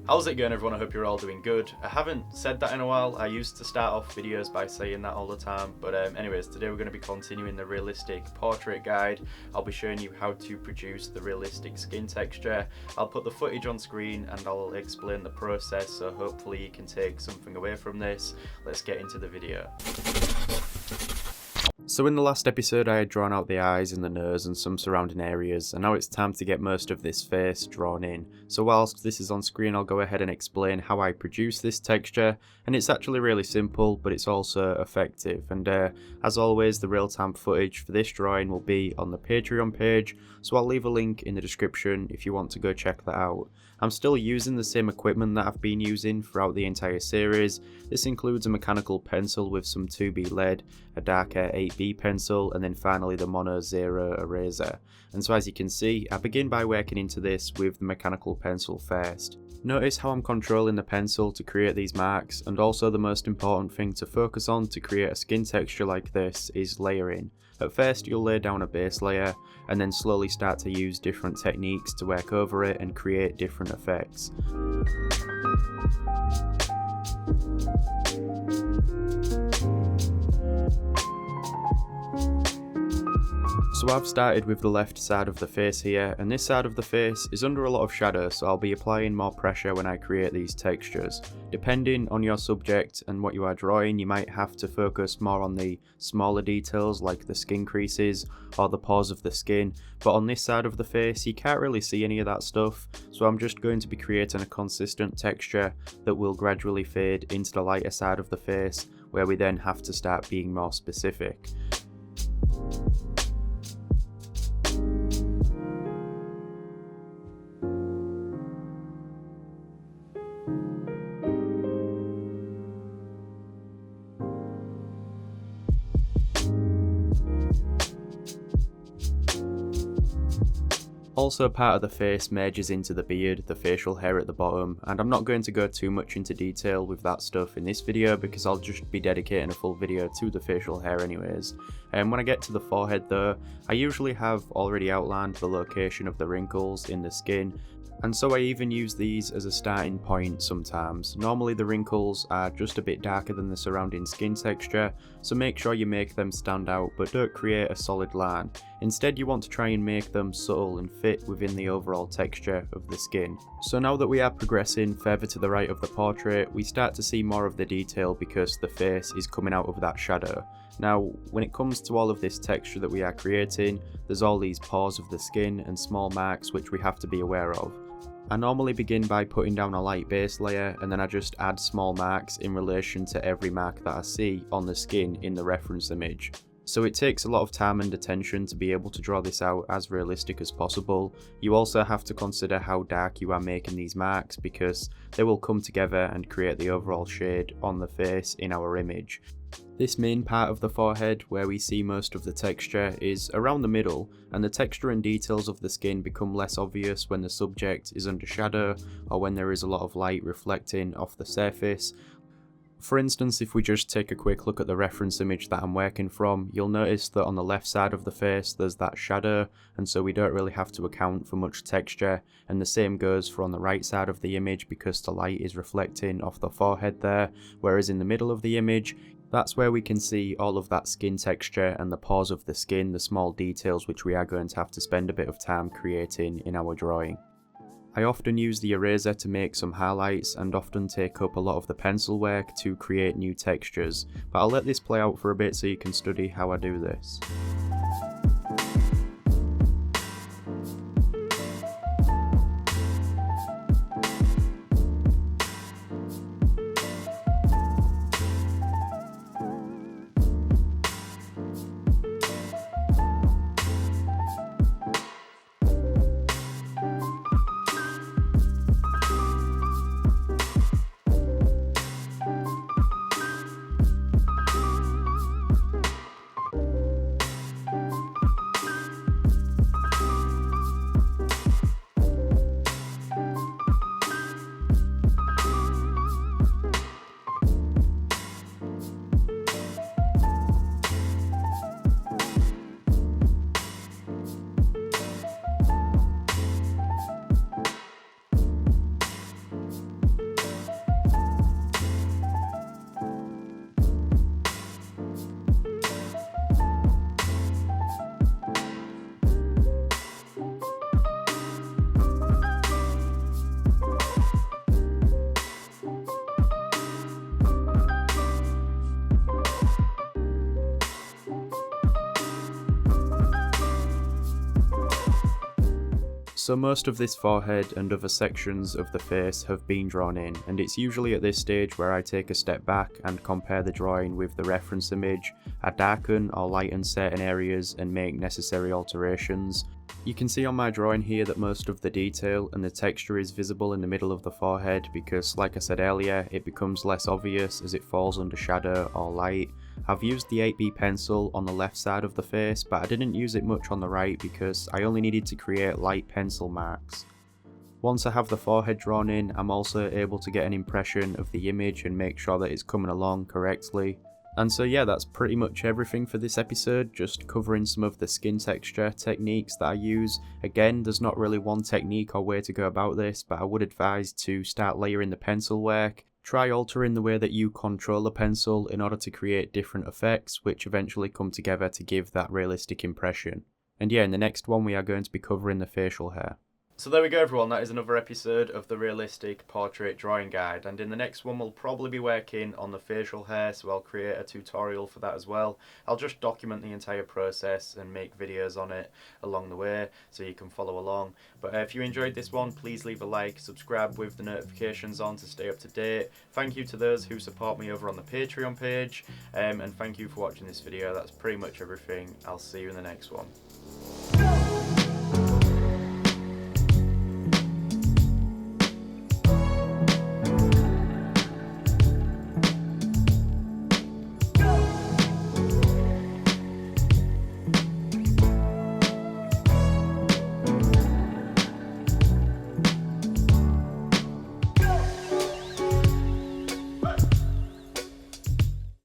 How's it going, everyone? I hope you're all doing good. I haven't said that in a while. I used to start off videos by saying that all the time, but anyways, today we're going to be continuing the realistic portrait guide. I'll be showing you how to produce the realistic skin texture. I'll put the footage on screen and I'll explain the process, so hopefully you can take something away from this. Let's get into the video. So in the last episode I had drawn out the eyes and the nose and some surrounding areas, and now it's time to get most of this face drawn in. So whilst this is on screen, I'll go ahead and explain how I produce this texture, and it's actually really simple, but it's also effective. And as always, the real-time footage for this drawing will be on the Patreon page, so I'll leave a link in the description if you want to go check that out. I'm still using the same equipment that I've been using throughout the entire series. This includes a mechanical pencil with some 2B lead, a darker 8B pencil, and then finally the Mono Zero eraser. And so as you can see, I begin by working into this with the mechanical pencil first. Notice how I'm controlling the pencil to create these marks, and also the most important thing to focus on to create a skin texture like this is layering. At first you'll lay down a base layer, and then slowly start to use different techniques to work over it and create different effects. So I've started with the left side of the face here, and this side of the face is under a lot of shadow, so I'll be applying more pressure when I create these textures. Depending on your subject and what you are drawing, you might have to focus more on the smaller details like the skin creases or the pores of the skin, but on this side of the face you can't really see any of that stuff, so I'm just going to be creating a consistent texture that will gradually fade into the lighter side of the face, where we then have to start being more specific. Also, part of the face merges into the beard, the facial hair at the bottom, and I'm not going to go too much into detail with that stuff in this video because I'll just be dedicating a full video to the facial hair anyways. And when I get to the forehead though, I usually have already outlined the location of the wrinkles in the skin, and so I even use these as a starting point sometimes. Normally the wrinkles are just a bit darker than the surrounding skin texture, so make sure you make them stand out but don't create a solid line. Instead you want to try and make them subtle and fit within the overall texture of the skin. So now that we are progressing further to the right of the portrait, we start to see more of the detail because the face is coming out of that shadow. Now, when it comes to all of this texture that we are creating, there's all these pores of the skin and small marks which we have to be aware of. I normally begin by putting down a light base layer, and then I just add small marks in relation to every mark that I see on the skin in the reference image. So it takes a lot of time and attention to be able to draw this out as realistic as possible. You also have to consider how dark you are making these marks because they will come together and create the overall shade on the face in our image. This main part of the forehead, where we see most of the texture, is around the middle, and the texture and details of the skin become less obvious when the subject is under shadow or when there is a lot of light reflecting off the surface. For instance, if we just take a quick look at the reference image that I'm working from, you'll notice that on the left side of the face there's that shadow, and so we don't really have to account for much texture, and the same goes for on the right side of the image because the light is reflecting off the forehead there, whereas in the middle of the image, that's where we can see all of that skin texture and the pores of the skin, the small details which we are going to have to spend a bit of time creating in our drawing. I often use the eraser to make some highlights and often take up a lot of the pencil work to create new textures, but I'll let this play out for a bit so you can study how I do this. So most of this forehead and other sections of the face have been drawn in, and it's usually at this stage where I take a step back and compare the drawing with the reference image. I darken or lighten certain areas and make necessary alterations. You can see on my drawing here that most of the detail and the texture is visible in the middle of the forehead because, like I said earlier, it becomes less obvious as it falls under shadow or light. I've used the 8B pencil on the left side of the face, but I didn't use it much on the right because I only needed to create light pencil marks. Once I have the forehead drawn in, I'm also able to get an impression of the image and make sure that it's coming along correctly. And so yeah, that's pretty much everything for this episode, just covering some of the skin texture techniques that I use. Again, there's not really one technique or way to go about this, but I would advise to start layering the pencil work. Try altering the way that you control the pencil in order to create different effects, which eventually come together to give that realistic impression. And yeah, in the next one we are going to be covering the facial hair. So there we go everyone, that is another episode of the Realistic Portrait Drawing Guide, and in the next one we'll probably be working on the facial hair, so I'll create a tutorial for that as well. I'll just document the entire process and make videos on it along the way so you can follow along. But if you enjoyed this one, please leave a like, subscribe with the notifications on to stay up to date. Thank you to those who support me over on the Patreon page, and thank you for watching this video. That's pretty much everything. I'll see you in the next one.